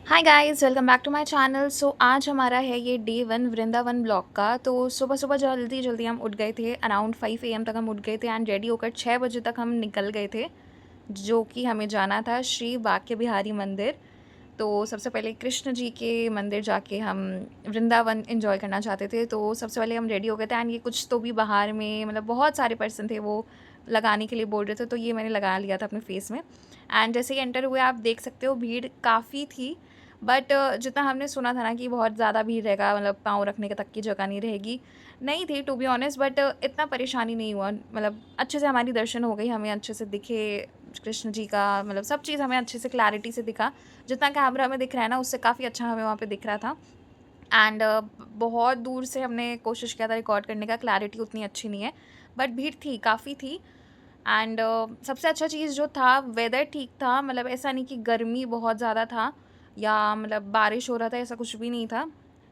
Hi guys, welcome back to my channel. So आज हमारा है ये डे वन वृंदावन ब्लॉग का। तो सुबह सुबह जल्दी जल्दी हम उठ गए थे, अराउंड 5 AM तक हम उठ गए थे एंड रेडी होकर 6 बजे तक हम निकल गए थे, जो कि हमें जाना था श्री बांके बिहारी मंदिर। तो सबसे पहले कृष्ण जी के मंदिर जाके हम वृंदावन एंजॉय करना चाहते थे। तो सबसे पहले हम रेडी हो गए थे एंड ये कुछ तो भी बाहर में मतलब बहुत सारे पर्सन थे वो लगाने के लिए बोल रहे थे, तो ये मैंने लगा लिया था अपने फेस में। एंड जैसे ही एंटर हुए आप देख सकते हो भीड़ काफ़ी थी, बट जितना हमने सुना था ना कि बहुत ज़्यादा भीड़ रहेगा, मतलब पाँव रखने के तक की जगह नहीं रहेगी, नहीं थी टू बी ऑनेस्ट। बट इतना परेशानी नहीं हुआ, मतलब अच्छे से हमारी दर्शन हो गई, हमें अच्छे से दिखे कृष्ण जी का, मतलब सब चीज़ हमें अच्छे से क्लैरिटी से दिखा। जितना कैमरा में दिख रहा है ना उससे काफ़ी अच्छा हमें वहाँ पे दिख रहा था। एंड बहुत दूर से हमने कोशिश किया था रिकॉर्ड करने का, क्लैरिटी उतनी अच्छी नहीं है, बट भीड़ थी, काफ़ी थी। एंड सबसे अच्छा चीज़ जो था, वेदर ठीक था, मतलब ऐसा नहीं कि गर्मी बहुत ज़्यादा था या मतलब बारिश हो रहा था, ऐसा कुछ भी नहीं था।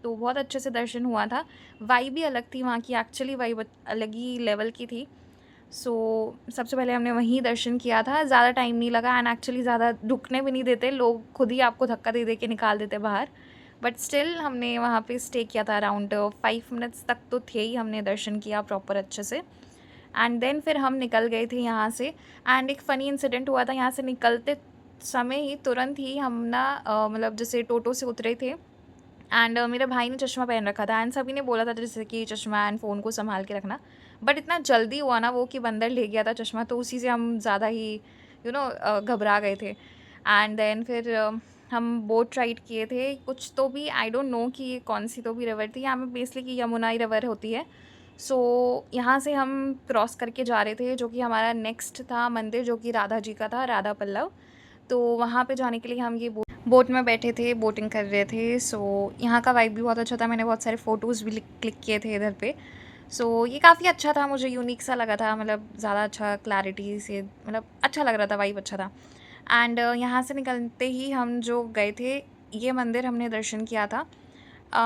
तो बहुत अच्छे से दर्शन हुआ था। वाइब भी अलग थी वहाँ की, एक्चुअली वाइब अलग ही लेवल की थी। सो सबसे पहले हमने वहीं दर्शन किया था, ज़्यादा टाइम नहीं लगा एंड एक्चुअली ज़्यादा रुकने भी नहीं देते लोग, खुद ही आपको धक्का दे दे के निकाल देते बाहर। बट स्टिल हमने वहाँ पे स्टे किया था, अराउंड 5 मिनट्स तक तो थे ही, हमने दर्शन किया प्रॉपर अच्छे से। एंड देन फिर हम निकल गए थे यहाँ से। एंड एक फ़नी इंसिडेंट हुआ था, यहाँ से निकलते समय ही तुरंत ही हम ना मतलब जैसे टोटो से उतरे थे एंड मेरे भाई ने चश्मा पहन रखा था एंड सभी ने बोला था जैसे कि चश्मा एंड फ़ोन को संभाल के रखना। बट इतना जल्दी हुआ ना वो कि बंदर ले गया था चश्मा, तो उसी से हम ज़्यादा ही घबरा गए थे। एंड देन फिर हम बोट राइड किए थे, कुछ तो भी आई डोंट नो कि ये कौन सी तो भी रिवर थी, यहाँ पे बेसिकली कि यमुना ही रिवर होती है। सो यहाँ से हम क्रॉस करके जा रहे थे, जो कि हमारा नेक्स्ट था मंदिर, जो कि राधा जी का था, राधा पल्लव। तो वहाँ पे जाने के लिए हम ये बोट में बैठे थे, बोटिंग कर रहे थे। सो यहाँ का वाइब भी बहुत अच्छा था, मैंने बहुत सारे फ़ोटोज़ भी क्लिक किए थे इधर पे। सो ये काफ़ी अच्छा था, मुझे यूनिक सा लगा था, मतलब ज़्यादा अच्छा क्लैरिटी से, मतलब अच्छा लग रहा था, वाइब अच्छा था। एंड यहाँ से निकलते ही हम जो गए थे, ये मंदिर हमने दर्शन किया था।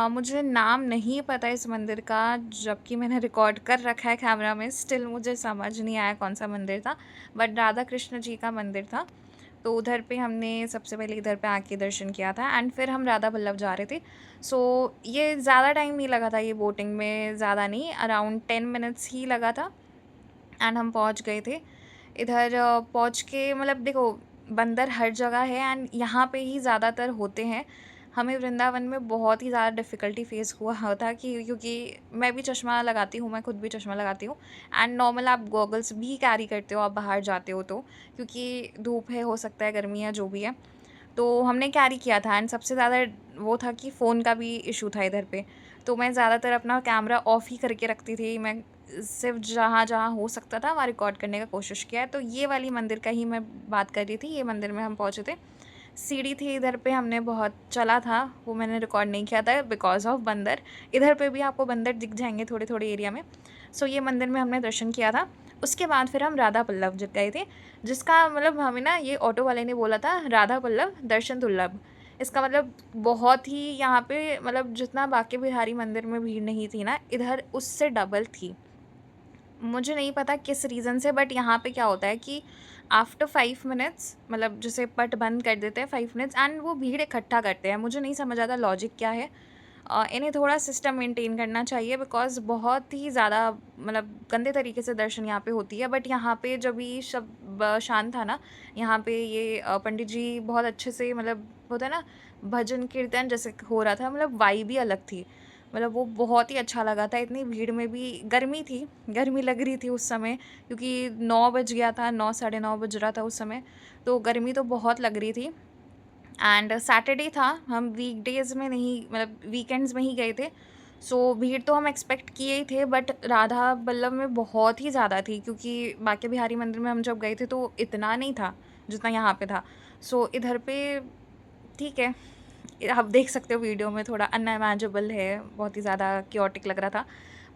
मुझे नाम नहीं पता इस मंदिर का, जबकि मैंने रिकॉर्ड कर रखा है कैमरा में, स्टिल मुझे समझ नहीं आया कौन सा मंदिर था, बट राधा कृष्ण जी का मंदिर था। तो उधर पे हमने सबसे पहले इधर पे आके दर्शन किया था एंड फिर हम राधा बल्लभ जा रहे थे। सो ये ज़्यादा टाइम नहीं लगा था, ये बोटिंग में ज़्यादा नहीं, अराउंड 10 मिनट्स ही लगा था एंड हम पहुंच गए थे इधर। पहुंच के मतलब देखो, बंदर हर जगह है एंड यहाँ पे ही ज़्यादातर होते हैं। हमें वृंदावन में बहुत ही ज़्यादा डिफ़िकल्टी फेस हुआ था कि क्योंकि मैं भी चश्मा लगाती हूँ, मैं खुद भी चश्मा लगाती हूँ एंड नॉर्मल आप गॉगल्स भी कैरी करते हो, आप बाहर जाते हो तो, क्योंकि धूप है, हो सकता है गर्मी है, जो भी है। तो हमने कैरी किया था एंड सबसे ज़्यादा वो था कि फ़ोन का भी इशू था इधर पे। तो मैं ज़्यादातर अपना कैमरा ऑफ़ ही करके रखती थी, मैं सिर्फ जहाँ जहाँ हो सकता था वहाँ रिकॉर्ड करने का कोशिश किया है। तो ये वाली मंदिर का ही मैं बात कर रही थी, ये मंदिर में हम पहुँचे थे। सीढ़ी थी इधर पे, हमने बहुत चला था, वो मैंने रिकॉर्ड नहीं किया था बिकॉज़ ऑफ बंदर। इधर पे भी आपको बंदर दिख जाएंगे थोड़े थोड़े एरिया में। सो ये मंदिर में हमने दर्शन किया था। उसके बाद फिर हम राधा पल्लव जब गए थे, जिसका मतलब हमें ना ये ऑटो वाले ने बोला था राधा पल्लव दर्शन दुर्लभ। इसका मतलब बहुत ही यहाँ पे, मतलब जितना बांके बिहारी मंदिर में भीड़ नहीं थी ना, इधर उससे डबल थी। मुझे नहीं पता किस रीज़न से, बट यहाँ पे क्या होता है कि आफ्टर 5 मिनट्स, मतलब जैसे पट बंद कर देते हैं 5 मिनट्स एंड वो भीड़ इकट्ठा करते हैं। मुझे नहीं समझ आता लॉजिक क्या है। इन्हें थोड़ा सिस्टम मेंटेन करना चाहिए बिकॉज़ बहुत ही ज़्यादा मतलब गंदे तरीके से दर्शन यहाँ पे होती है। बट यहाँ पे जब भी सब शांत था ना, यहाँ पे ये पंडित जी बहुत अच्छे से, मतलब होता है ना भजन कीर्तन जैसे हो रहा था, मतलब वाइब ही अलग थी। मतलब वो बहुत ही अच्छा लगा था, इतनी भीड़ में भी। गर्मी थी, गर्मी लग रही थी उस समय, क्योंकि 9 बज गया था, 9 साढ़े 9 बज रहा था उस समय, तो गर्मी तो बहुत लग रही थी। एंड सैटरडे था, हम वीकडेज़ में नहीं, मतलब वीकेंड्स में ही गए थे। सो भीड़ तो हम एक्सपेक्ट किए ही थे, बट राधा बल्लभ में बहुत ही ज़्यादा थी, क्योंकि बांके बिहारी मंदिर में हम जब गए थे तो इतना नहीं था जितना यहाँ पे था। सो इधर पे ठीक है, आप देख सकते हो वीडियो में थोड़ा अनइमेजिबल है, बहुत ही ज़्यादा क्योटिक लग रहा था।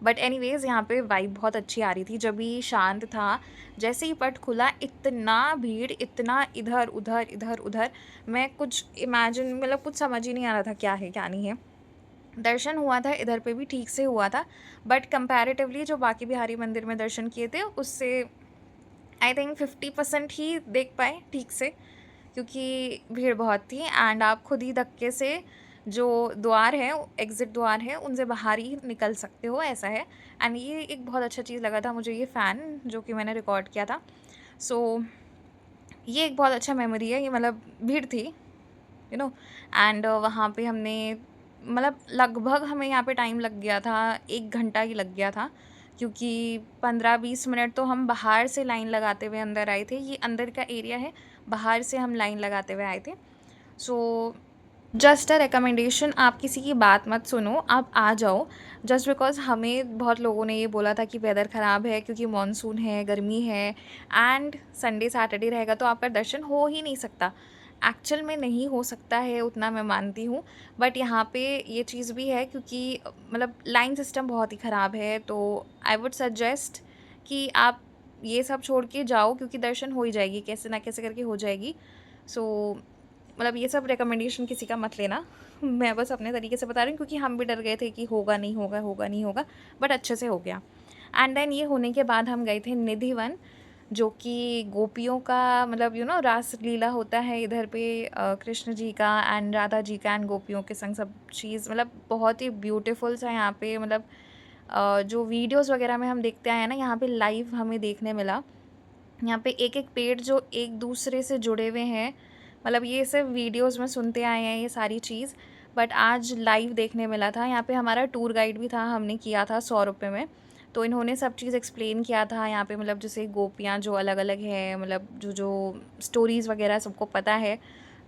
बट एनीवेज़ यहाँ पे वाइब बहुत अच्छी आ रही थी, जब भी शांत था। जैसे ही पट खुला, इतना भीड़, इतना इधर उधर इधर उधर, मैं कुछ इमेजिन, मतलब कुछ समझ ही नहीं आ रहा था क्या है क्या नहीं है। दर्शन हुआ था इधर पे भी ठीक से हुआ था, बट कंपैरेटिवली जो बांके बिहारी मंदिर में दर्शन किए थे उससे आई थिंक 50% ही देख पाए ठीक से। क्योंकि भीड़ बहुत थी एंड आप खुद ही धक्के से जो द्वार है, एग्ज़िट द्वार है, उनसे बाहर ही निकल सकते हो, ऐसा है। एंड ये एक बहुत अच्छा चीज़ लगा था मुझे, ये फ़ैन जो कि मैंने रिकॉर्ड किया था। सो ये एक बहुत अच्छा मेमोरी है, ये मतलब भीड़ थी, एंड वहाँ पे हमने मतलब लगभग हमें यहाँ पे टाइम लग गया था, 1 घंटा ही लग गया था, क्योंकि 15-20 मिनट तो हम बाहर से लाइन लगाते हुए अंदर आए थे। ये अंदर का एरिया है, बाहर से हम लाइन लगाते हुए आए थे। सो जस्ट अ रिकमेंडेशन, आप किसी की बात मत सुनो, आप आ जाओ। जस्ट बिकॉज़ हमें बहुत लोगों ने ये बोला था कि वेदर ख़राब है क्योंकि मॉनसून है, गर्मी है एंड संडे सैटरडे रहेगा तो आपका दर्शन हो ही नहीं सकता। एक्चुअल में नहीं हो सकता है, उतना मैं मानती हूँ, बट यहाँ पे ये चीज़ भी है क्योंकि मतलब लाइन सिस्टम बहुत ही ख़राब है, तो आई वुड सजेस्ट कि आप ये सब छोड़ के जाओ, क्योंकि दर्शन हो ही जाएगी, कैसे ना कैसे करके हो जाएगी। सो मतलब ये सब रिकमेंडेशन किसी का मत लेना। मैं बस अपने तरीके से बता रही हूँ, क्योंकि हम भी डर गए थे कि होगा नहीं होगा, होगा नहीं होगा, बट अच्छे से हो गया। एंड देन ये होने के बाद हम गए थे निधि वन, जो कि गोपियों का मतलब रास लीला होता है इधर पे, कृष्ण जी का एंड राधा जी का एंड गोपियों के संग सब चीज़ मतलब बहुत ही ब्यूटीफुल सा यहाँ पे, मतलब जो वीडियोस वगैरह में हम देखते आए हैं ना, यहाँ पे लाइव हमें देखने मिला। यहाँ पे एक-एक पेड़ जो एक दूसरे से जुड़े हुए हैं, मतलब ये सिर्फ वीडियोज़ में सुनते आए हैं ये सारी चीज़, बट आज लाइव देखने मिला था। यहाँ पे हमारा टूर गाइड भी था, हमने किया था 100 रुपए में। तो इन्होंने सब चीज़ एक्सप्लेन किया था यहाँ पे, मतलब जैसे गोपियाँ जो अलग-अलग हैं, मतलब जो-जो स्टोरीज़ वगैरह सबको पता है।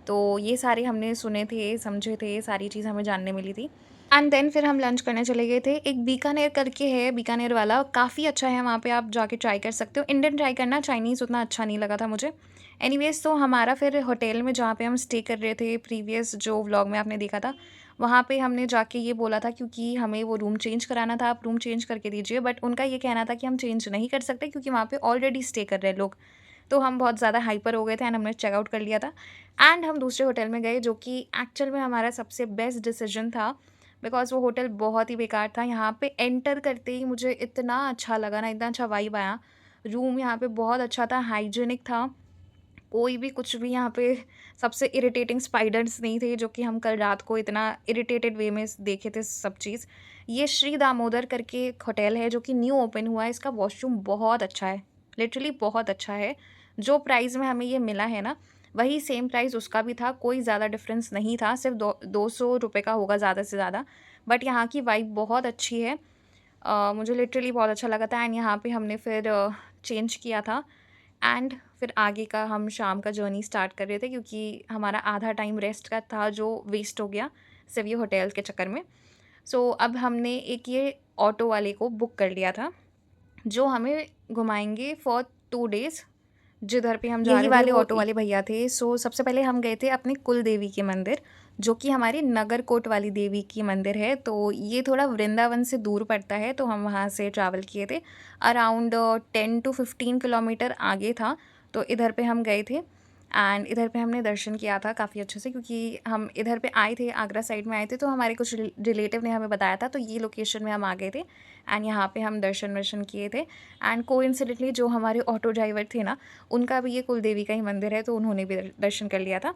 तो ये सारे हमने सुने थे, समझे थे, सारी चीज़ हमें जानने मिली थी। एंड देन फिर हम लंच करने चले गए थे। एक बीकानेर करके है, बीकानेर वाला, काफ़ी अच्छा है, वहाँ पे आप जाके ट्राई कर सकते हो। इंडियन ट्राई करना, चाइनीज़ उतना अच्छा नहीं लगा था मुझे। एनीवेज़ तो हमारा फिर होटल में जहाँ पे हम स्टे कर रहे थे, प्रीवियस जो व्लॉग में आपने देखा था, वहाँ पे हमने जाके ये बोला था, क्योंकि हमें वो रूम चेंज कराना था, आप रूम चेंज करके दीजिए, बट उनका ये कहना था कि हम चेंज नहीं कर सकते क्योंकि वहाँ पे ऑलरेडी स्टे कर रहे हैं लोग। तो हम बहुत ज़्यादा हाइपर हो गए थे एंड हमने चेकआउट कर लिया था एंड हम दूसरे होटल में गए, जो कि एक्चुअल में हमारा सबसे बेस्ट डिसीजन था, बिकॉज़ वो होटल बहुत ही बेकार था। यहाँ पे एंटर करते ही मुझे इतना अच्छा लगा ना, इतना अच्छा वाइब आया। रूम यहाँ पे बहुत अच्छा था, हाइजीनिक था, कोई भी कुछ भी यहाँ पे, सबसे इरिटेटिंग स्पाइडर्स नहीं थे, जो कि हम कल रात को इतना इरिटेटेड वे में देखे थे सब चीज़। ये श्री दामोदर करके एक होटल है, जो कि न्यू ओपन हुआ है, इसका वॉशरूम बहुत अच्छा है, लिटरली बहुत अच्छा है। जो प्राइस में हमें ये मिला है ना, वही सेम प्राइस उसका भी था, कोई ज़्यादा डिफरेंस नहीं था, सिर्फ 200 रुपये का होगा ज़्यादा से ज़्यादा, बट यहाँ की वाइब बहुत अच्छी है। मुझे लिटरली बहुत अच्छा लगा था एंड यहाँ पे हमने फिर चेंज किया था एंड फिर आगे का हम शाम का जर्नी स्टार्ट कर रहे थे, क्योंकि हमारा आधा टाइम रेस्ट का था जो वेस्ट हो गया सिर्फ ये होटल के चक्कर में। सो अब हमने एक ये ऑटो वाले को बुक कर लिया था, जो हमें घुमाएंगे फॉर 2 डेज़, जिधर पे हम जा यही रहे थे वाले वो ऑटो वाले भैया थे। सो सबसे पहले हम गए थे अपने कुल देवी के मंदिर, जो कि हमारी नगरकोट वाली देवी की मंदिर है। तो ये थोड़ा वृंदावन से दूर पड़ता है, तो हम वहाँ से ट्रैवल किए थे, अराउंड 10 to 15 किलोमीटर आगे था। तो इधर पे हम गए थे एंड इधर पे हमने दर्शन किया था काफ़ी अच्छे से, क्योंकि हम इधर पे आए थे, आगरा साइड में आए थे, तो हमारे कुछ रिलेटिव ने हमें बताया था, तो ये लोकेशन में हम आ गए थे एंड यहाँ पे हम दर्शन वर्शन किए थे। एंड कोइंसिडेंटली जो हमारे ऑटो ड्राइवर थे ना, उनका भी ये कुलदेवी का ही मंदिर है, तो उन्होंने भी दर्शन कर लिया था।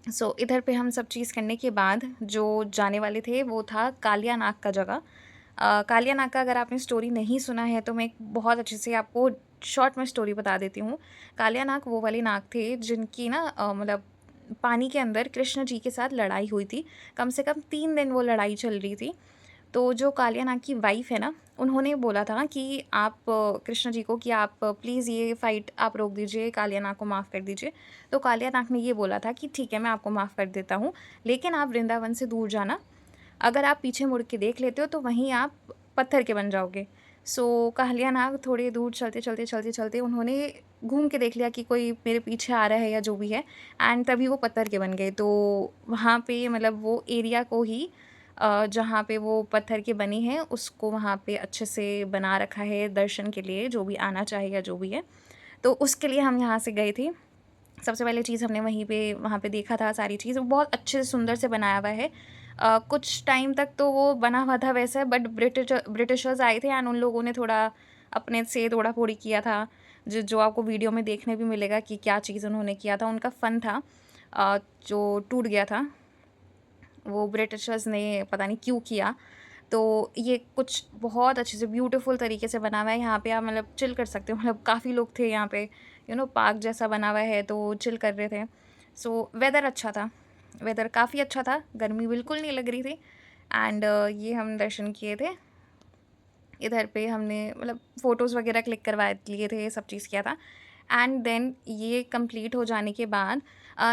सो इधर पे हम सब चीज़ करने के बाद जो जाने वाले थे वो था कालिया नाग का जगह। कालिया नाग का अगर आपने स्टोरी नहीं सुना है तो मैं एक बहुत अच्छे से आपको शॉर्ट में स्टोरी बता देती हूँ। कालिया नाग वो वाले नाग थे जिनकी ना मतलब पानी के अंदर कृष्ण जी के साथ लड़ाई हुई थी। कम से कम 3 दिन वो लड़ाई चल रही थी। तो जो कालिया नाग की वाइफ़ है ना, उन्होंने बोला था कि आप कृष्ण जी को कि आप प्लीज़ ये फ़ाइट आप रोक दीजिए, कालिया नाग को माफ़ कर दीजिए। तो कालिया नाग ने ये बोला था कि ठीक है, मैं आपको माफ़ कर देता हूँ, लेकिन आप वृंदावन से दूर जाना। अगर आप पीछे मुड़ के देख लेते हो तो वहीं आप पत्थर के बन जाओगे। सो कालिया नाग थोड़ी दूर चलते उन्होंने घूम के देख लिया कि कोई मेरे पीछे आ रहा है या जो भी है, एंड तभी वो पत्थर के बन गए। तो वहाँ पे मतलब वो एरिया को ही जहाँ पे वो पत्थर के बने हैं उसको वहाँ पे अच्छे से बना रखा है दर्शन के लिए, जो भी आना चाहे या जो भी है। तो उसके लिए हम यहाँ से गए थे। सबसे पहले चीज़ हमने वहीं पे वहाँ पे देखा था सारी चीज़, वो बहुत अच्छे से सुंदर से बनाया हुआ है। कुछ टाइम तक तो वो बना हुआ था वैसे, बट ब्रिटिशर्स आए थे एंड उन लोगों ने थोड़ा अपने से तोड़ा-फोड़ी किया था। जो आपको वीडियो में देखने भी मिलेगा कि क्या चीज़ उन्होंने किया था, उनका फ़न था जो टूट गया था, वो ब्रिटिशर्स ने पता नहीं क्यों किया। तो ये कुछ बहुत अच्छे से ब्यूटीफुल तरीके से बना हुआ है, यहाँ पे आप मतलब चिल कर सकते हो, मतलब काफ़ी लोग थे यहाँ पे, पार्क जैसा बना हुआ है तो चिल कर रहे थे। सो वेदर अच्छा था, वेदर काफ़ी अच्छा था, गर्मी बिल्कुल नहीं लग रही थी। एंड ये हम दर्शन किए थे, इधर पे हमने मतलब फ़ोटोज़ वगैरह क्लिक करवा लिए थे, सब चीज़ किया था। एंड देन ये कंप्लीट हो जाने के बाद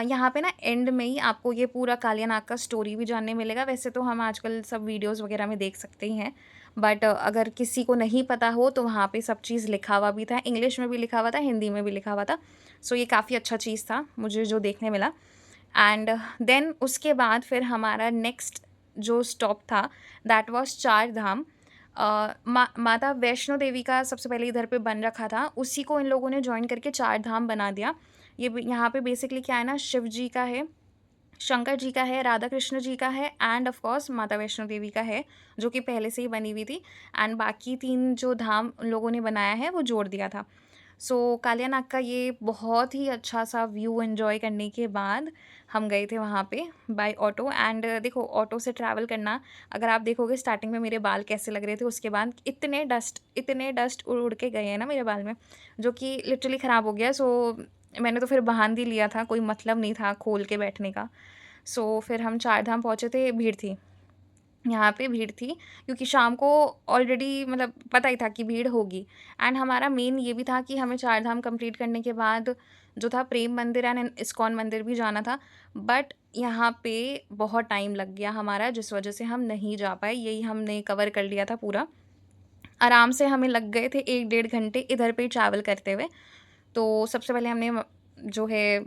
यहाँ पे ना एंड में ही आपको ये पूरा कालियानाग का स्टोरी भी जानने मिलेगा। वैसे तो हम आजकल सब वीडियोज़ वगैरह में देख सकते ही हैं, बट अगर किसी को नहीं पता हो तो वहाँ पे सब चीज़ लिखा हुआ भी था, इंग्लिश में भी लिखा हुआ था, हिंदी में भी लिखा हुआ था। सो ये काफ़ी अच्छा चीज़ था मुझे जो देखने मिला। एंड देन उसके बाद फिर हमारा नेक्स्ट जो स्टॉप था दैट वाज़ चार धाम। माता वैष्णो देवी का सबसे पहले इधर पे बन रखा था, उसी को इन लोगों ने जॉइन करके चार धाम बना दिया। यहाँ पे बेसिकली क्या है ना, शिव जी का है, शंकर जी का है, राधा कृष्ण जी का है, एंड ऑफ कोर्स माता वैष्णो देवी का है, जो कि पहले से ही बनी हुई थी। एंड बाकी तीन जो धाम उन लोगों ने बनाया है वो जोड़ दिया था। सो कालियानाग का ये बहुत ही अच्छा सा व्यू एंजॉय करने के बाद हम गए थे वहाँ पे बाय ऑटो। एंड देखो ऑटो से ट्रैवल करना, अगर आप देखोगे स्टार्टिंग में मेरे बाल कैसे लग रहे थे, उसके बाद इतने डस्ट उड़ उड़ के गए हैं ना मेरे बाल में, जो कि लिटरली ख़राब हो गया। सो मैंने तो फिर बांध ही लिया था, कोई मतलब नहीं था खोल के बैठने का। सो फिर हम चार धाम पहुँचे थे, भीड़ थी, यहाँ पे भीड़ थी, क्योंकि शाम को ऑलरेडी मतलब पता ही था कि भीड़ होगी। एंड हमारा मेन ये भी था कि हमें चार धाम कंप्लीट करने के बाद जो था प्रेम मंदिर एंड इस्कॉन मंदिर भी जाना था, बट यहाँ पे बहुत टाइम लग गया हमारा, जिस वजह से हम नहीं जा पाए। यही हमने कवर कर लिया था पूरा, आराम से हमें लग गए थे 1 डेढ़ घंटे इधर पे ट्रैवल करते हुए। तो सबसे पहले हमने जो है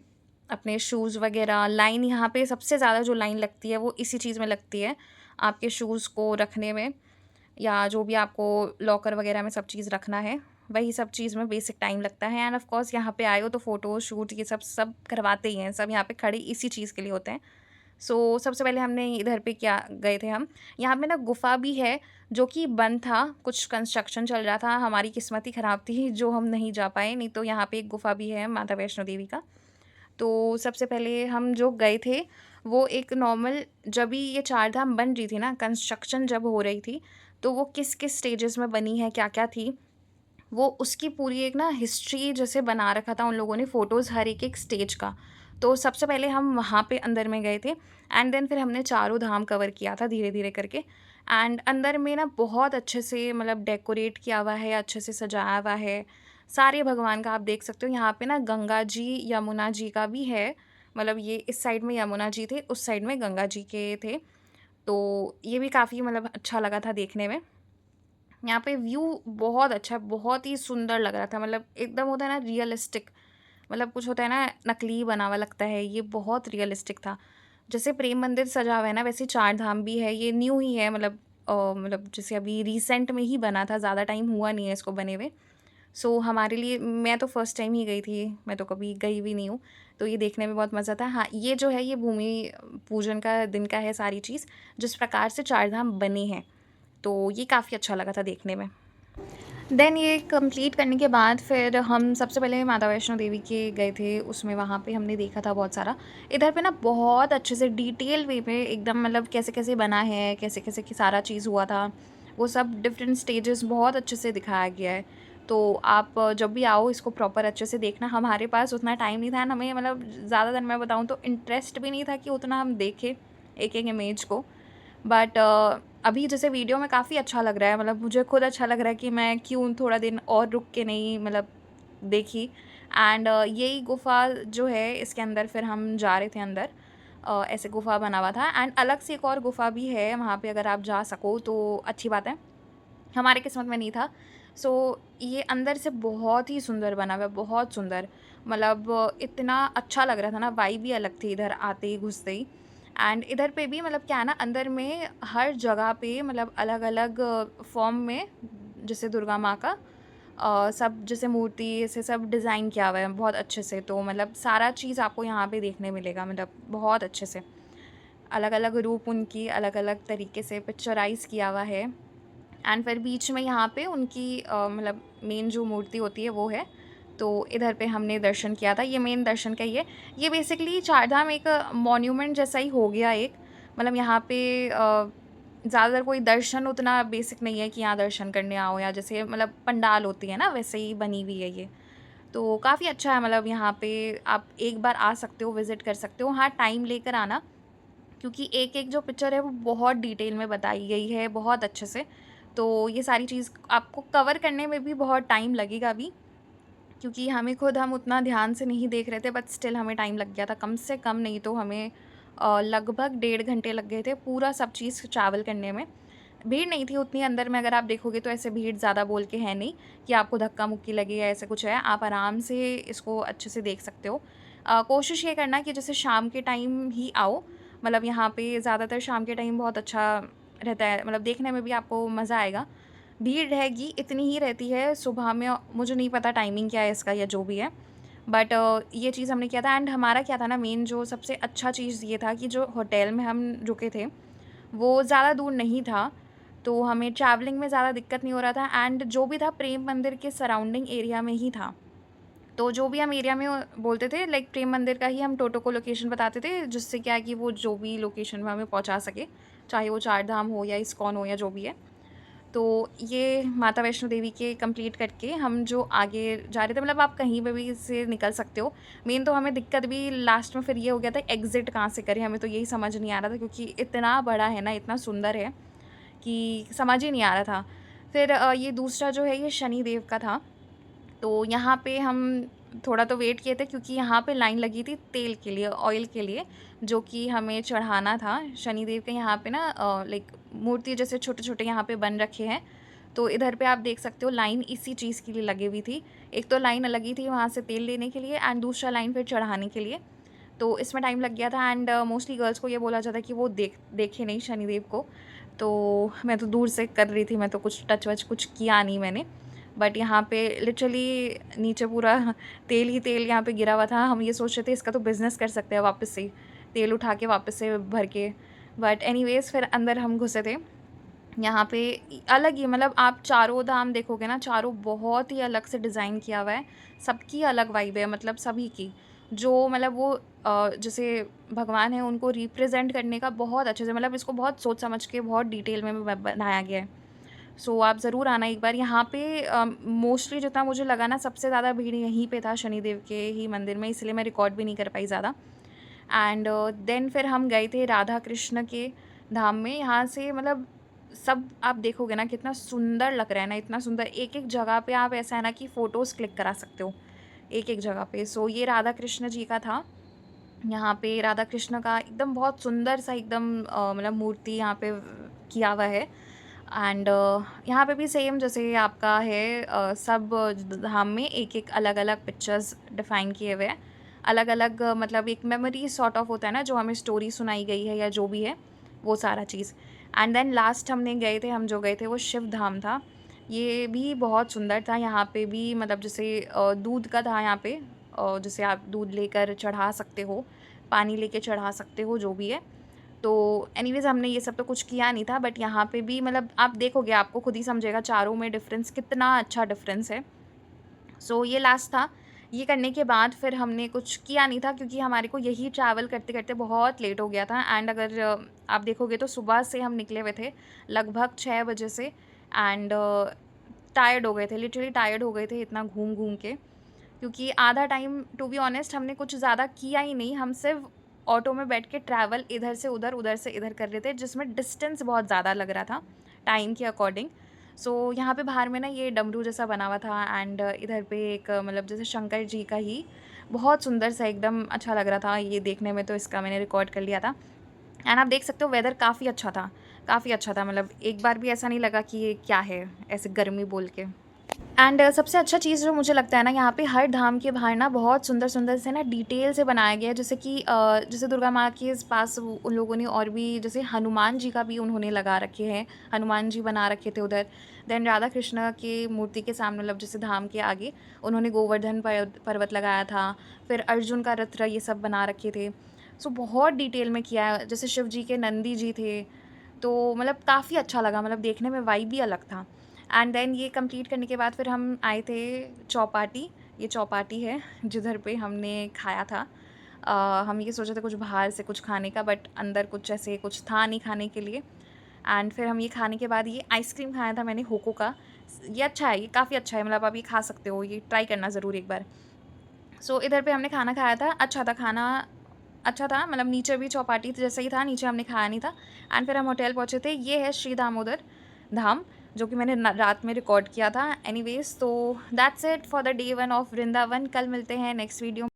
अपने शूज़ वगैरह, लाइन यहाँ पे सबसे ज़्यादा जो लाइन लगती है वो इसी चीज़ में लगती है, आपके शूज़ को रखने में, या जो भी आपको लॉकर वगैरह में सब चीज़ रखना है, वही सब चीज़ में बेसिक टाइम लगता है। एंड ऑफ कोर्स यहाँ पे आए हो तो फ़ोटो शूट ये सब सब करवाते ही हैं, सब यहाँ पे खड़े इसी चीज़ के लिए होते हैं। सो सबसे पहले हमने इधर पे क्या गए थे हम, यहाँ पे ना गुफ़ा भी है जो कि बंद था, कुछ कंस्ट्रक्शन चल रहा था, हमारी किस्मत ही ख़राब थी जो हम नहीं जा पाए, नहीं तो यहाँ पे एक गुफ़ा भी है माता वैष्णो देवी का। तो सबसे पहले हम जो गए थे वो एक नॉर्मल, जब भी ये चार धाम बन रही थी ना, कंस्ट्रक्शन जब हो रही थी, तो वो किस किस स्टेजेस में बनी है, क्या क्या थी, वो उसकी पूरी एक ना हिस्ट्री जैसे बना रखा था उन लोगों ने, फ़ोटोज़ हर एक एक स्टेज का। तो सबसे पहले हम वहाँ पे अंदर में गए थे, एंड देन फिर हमने चारों धाम कवर किया था धीरे धीरे करके। एंड अंदर में ना बहुत अच्छे से मतलब डेकोरेट किया हुआ है, अच्छे से सजाया हुआ है, सारे भगवान का आप देख सकते हो। यहाँ पे ना गंगा जी यमुना जी का भी है, मतलब ये इस साइड में यमुना जी थे, उस साइड में गंगा जी के थे। तो ये भी काफ़ी मतलब अच्छा लगा था देखने में। यहाँ पे व्यू बहुत अच्छा, बहुत ही सुंदर लग रहा था, मतलब एकदम होता है ना रियलिस्टिक, मतलब कुछ होता है ना नकली बना हुआ लगता है, ये बहुत रियलिस्टिक था। जैसे प्रेम मंदिर सजा हुआ है ना, वैसे चार धाम भी है, ये न्यू ही है, मतलब जैसे अभी रिसेंट में ही बना था, ज़्यादा टाइम हुआ नहीं है इसको बने हुए। सो हमारे लिए, मैं तो फर्स्ट टाइम ही गई थी, मैं तो कभी गई भी नहीं हूँ, तो ये देखने में बहुत मज़ा था। हाँ, ये जो है ये भूमि पूजन का दिन का है सारी चीज़, जिस प्रकार से चार धाम बने हैं, तो ये काफ़ी अच्छा लगा था देखने में। देन ये कंप्लीट करने के बाद फिर हम सबसे पहले माता वैष्णो देवी के गए थे, उसमें वहाँ पे हमने देखा था बहुत सारा, इधर पे ना बहुत अच्छे से डिटेल वे में एकदम, मतलब कैसे कैसे बना है, कैसे कैसे कि सारा चीज़ हुआ था, वो सब डिफरेंट स्टेजेस बहुत अच्छे से दिखाया गया है। तो आप जब भी आओ इसको प्रॉपर अच्छे से देखना। हमारे पास उतना टाइम नहीं था, and हमें मतलब ज़्यादातर मैं बताऊँ तो इंटरेस्ट भी नहीं था कि उतना हम देखें एक एक इमेज को, बट अभी जैसे वीडियो में काफ़ी अच्छा लग रहा है, मतलब मुझे खुद अच्छा लग रहा है कि मैं क्यों थोड़ा दिन और रुक के नहीं मतलब देखी। एंड यही गुफ़ा जो है इसके अंदर फिर हम जा रहे थे अंदर, ऐसे गुफ़ा बना हुआ था, एंड अलग से एक और गुफ़ा भी है वहाँ पे, अगर आप जा सको तो अच्छी बात है, हमारे किस्मत में नहीं था। सो ये अंदर से बहुत ही सुंदर बना हुआ है, बहुत सुंदर, मतलब इतना अच्छा लग रहा था ना, वाइब भी अलग थी इधर आते ही घुसते ही। एंड इधर पे भी मतलब क्या है ना, अंदर में हर जगह पे मतलब अलग अलग फॉर्म में, जैसे दुर्गा माँ का सब जैसे मूर्ति ऐसे सब डिज़ाइन किया हुआ है बहुत अच्छे से, तो मतलब सारा चीज़ आपको यहाँ पे देखने मिलेगा, मतलब बहुत अच्छे से अलग अलग रूप उनकी अलग अलग तरीके से पिक्चराइज किया हुआ है। एंड फिर बीच में यहाँ पे उनकी मतलब मेन जो मूर्ति होती है वो है, तो इधर पे हमने दर्शन किया था। ये मेन दर्शन का ये बेसिकली चारधाम एक मॉन्यूमेंट जैसा ही हो गया एक। मतलब यहाँ पे ज़्यादातर कोई दर्शन उतना बेसिक नहीं है कि यहाँ दर्शन करने आओ, या जैसे मतलब पंडाल होती है ना वैसे ही बनी हुई है ये। तो काफ़ी अच्छा है, मतलब यहाँ पे आप एक बार आ सकते हो, विज़िट कर सकते हो। हाँ, टाइम लेकर आना, क्योंकि एक-एक जो पिक्चर है वो बहुत डिटेल में बताई गई है, बहुत अच्छे से। तो ये सारी चीज़ आपको कवर करने में भी बहुत टाइम लगेगा अभी, क्योंकि हम उतना ध्यान से नहीं देख रहे थे, बट स्टिल हमें टाइम लग गया था। कम से कम नहीं तो हमें लगभग 1.5 घंटे लग गए थे पूरा सब चीज़ ट्रैवल करने में। भीड़ नहीं थी उतनी अंदर में, अगर आप देखोगे तो ऐसे भीड़ ज़्यादा बोल के है नहीं कि आपको धक्का-मुक्की लगे या ऐसा कुछ है। आप आराम से इसको अच्छे से देख सकते हो। कोशिश ये करना कि जैसे शाम के टाइम ही आओ, मतलब यहाँ पे ज़्यादातर शाम के टाइम बहुत अच्छा रहता है, मतलब देखने में भी आपको मज़ा आएगा। भीड़ रहेगी, इतनी ही रहती है सुबह में, मुझे नहीं पता टाइमिंग क्या है इसका या जो भी है। बट ये चीज़ हमने किया था। एंड हमारा क्या था ना, मेन जो सबसे अच्छा चीज़ ये था कि जो होटल में हम रुके थे, वो ज़्यादा दूर नहीं था, तो हमें ट्रैवलिंग में ज़्यादा दिक्कत नहीं हो रहा था। एंड जो भी था प्रेम मंदिर के सराउंडिंग एरिया में ही था। तो जो भी हम एरिया में बोलते थे, लाइक प्रेम मंदिर का ही हम टोटो को लोकेशन बताते थे, जिससे क्या है कि वो जो भी लोकेशन में हमें पहुँचा सके, चाहे वो चारधाम हो या इस्कॉन हो या जो भी है। तो ये माता वैष्णो देवी के कंप्लीट करके हम जो आगे जा रहे थे, मतलब आप कहीं पे भी से निकल सकते हो। मेन तो हमें दिक्कत भी लास्ट में फिर ये हो गया था, एग्ज़िट कहाँ से करें, हमें तो यही समझ नहीं आ रहा था, क्योंकि इतना बड़ा है ना, इतना सुंदर है कि समझ ही नहीं आ रहा था। फिर ये दूसरा जो है ये शनिदेव का था। तो यहाँ पे हम थोड़ा तो वेट किए थे, क्योंकि यहाँ पे लाइन लगी थी तेल के लिए, ऑयल के लिए, जो कि हमें चढ़ाना था शनिदेव के। यहाँ पे ना लाइक मूर्ति जैसे छोटे-छोटे यहाँ पे बन रखे हैं। तो इधर पे आप देख सकते हो लाइन इसी चीज़ के लिए लगी हुई थी। एक तो लाइन लगी थी वहाँ से तेल लेने के लिए, एंड दूसरा लाइन फिर चढ़ाने के लिए। तो इसमें टाइम लग गया था। एंड मोस्टली गर्ल्स को ये बोला जाता है कि वो देखे नहीं शनिदेव को। तो मैं तो दूर से कर रही थी, मैं तो कुछ टच वच कुछ किया नहीं मैंने। बट यहाँ पे लिटरली नीचे पूरा तेल ही तेल यहाँ पे गिरा हुआ था। हम ये सोच रहे थे इसका तो बिज़नेस कर सकते हैं वापस से, तेल उठा के वापस से भर के। बट एनीवेज़ फिर अंदर हम घुसे थे। यहाँ पे अलग ही, मतलब आप चारों धाम देखोगे ना, चारों बहुत ही अलग से डिज़ाइन किया हुआ है। सबकी अलग वाइब है, मतलब सभी की। जो मतलब वो जैसे भगवान हैं उनको रिप्रेज़ेंट करने का बहुत अच्छे से, मतलब इसको बहुत सोच समझ के बहुत डिटेल में बनाया गया है। सो आप ज़रूर आना एक बार यहाँ पे। मोस्टली जितना मुझे लगा ना, सबसे ज़्यादा भीड़ यहीं पे था शनिदेव के ही मंदिर में, इसलिए मैं रिकॉर्ड भी नहीं कर पाई ज़्यादा। एंड देन फिर हम गए थे राधा कृष्ण के धाम में। यहाँ से मतलब सब आप देखोगे ना, कितना सुंदर लग रहा है ना, इतना सुंदर। एक-एक जगह पे आप ऐसा है ना कि फ़ोटोज़ क्लिक करा सकते हो, एक-एक जगह पे। सो ये राधा कृष्ण जी का था। यहाँ पे राधा कृष्ण का एकदम बहुत सुंदर सा एकदम मतलब मूर्ति यहाँ पे किया हुआ है। एंड यहाँ पे भी सेम जैसे आपका है, सब धाम में एक-एक अलग-अलग पिक्चर्स डिफ़ाइन किए हुए हैं। अलग-अलग मतलब एक मेमोरी सॉर्ट ऑफ होता है ना, जो हमें स्टोरी सुनाई गई है या जो भी है, वो सारा चीज़। एंड देन लास्ट हम जो गए थे वो शिव धाम था। ये भी बहुत सुंदर था। यहाँ पे भी मतलब जैसे दूध का था यहाँ पे, जैसे आप दूध लेकर चढ़ा सकते हो, पानी लेके चढ़ा सकते हो, जो भी है। तो एनीवेज़ हमने ये सब तो कुछ किया नहीं था, बट यहाँ पे भी मतलब आप देखोगे आपको खुद ही समझेगा चारों में डिफ़रेंस, कितना अच्छा डिफ़रेंस है। सो ये लास्ट था। ये करने के बाद फिर हमने कुछ किया नहीं था, क्योंकि हमारे को यही ट्रैवल करते-करते बहुत लेट हो गया था। एंड अगर आप देखोगे तो सुबह से हम निकले हुए थे लगभग 6 बजे से। एंड टायर्ड हो गए थे, लिटरली टायर्ड हो गए थे इतना घूम-घूम के। क्योंकि आधा टाइम टू बी ऑनेस्ट हमने कुछ ज़्यादा किया ही नहीं, हम सिर्फ ऑटो में बैठ के ट्रैवल इधर से उधर, उधर से इधर कर रहे थे, जिसमें डिस्टेंस बहुत ज़्यादा लग रहा था टाइम के अकॉर्डिंग। सो यहाँ पे बाहर में ना ये डमरू जैसा बना हुआ था। एंड इधर पे एक मतलब जैसे शंकर जी का ही बहुत सुंदर सा एकदम अच्छा लग रहा था ये देखने में, तो इसका मैंने रिकॉर्ड कर लिया था। एंड आप देख सकते हो वेदर काफ़ी अच्छा था, काफ़ी अच्छा था, मतलब एक बार भी ऐसा नहीं लगा कि ये क्या है, ऐसे गर्मी बोल के। एंड सबसे अच्छा चीज़ जो मुझे लगता है ना, यहाँ पे हर धाम के बाहर ना बहुत सुंदर-सुंदर से ना डिटेल से बनाया गया है। जैसे कि जैसे दुर्गा माँ के इस पास उन लोगों ने और भी जैसे हनुमान जी का भी उन्होंने लगा रखे हैं, हनुमान जी बना रखे थे उधर। देन राधा कृष्ण की मूर्ति के सामने मतलब जैसे धाम के आगे उन्होंने गोवर्धन पर्वत लगाया था, फिर अर्जुन का रथ ये सब बना रखे थे। सो बहुत डिटेल में किया है। जैसे शिव जी के नंदी जी थे, तो मतलब काफ़ी अच्छा लगा, मतलब देखने में वाइब भी अलग था। एंड देन ये कंप्लीट करने के बाद फिर हम आए थे चौपाटी, ये चौपाटी है जिधर पे हमने खाया था। हम ये सोचे थे कुछ बाहर से कुछ खाने का, बट अंदर कुछ ऐसे कुछ था नहीं खाने के लिए। एंड फिर हम ये खाने के बाद ये आइसक्रीम खाया था मैंने होको का। ये अच्छा है, ये काफ़ी अच्छा है, मतलब आप ये खा सकते हो, ये ट्राई करना ज़रूर एक बार। सो इधर पे हमने खाना खाया था, अच्छा था खाना, अच्छा था, मतलब नीचे भी चौपाटी जैसा ही था, नीचे हमने खाया नहीं था। एंड फिर हम होटल पहुँचे थे, ये है श्री दामोदर धाम, जो कि मैंने रात में रिकॉर्ड किया था। एनीवेज, तो that's it for the day 1 of Vrindavan. कल मिलते हैं नेक्स्ट वीडियो।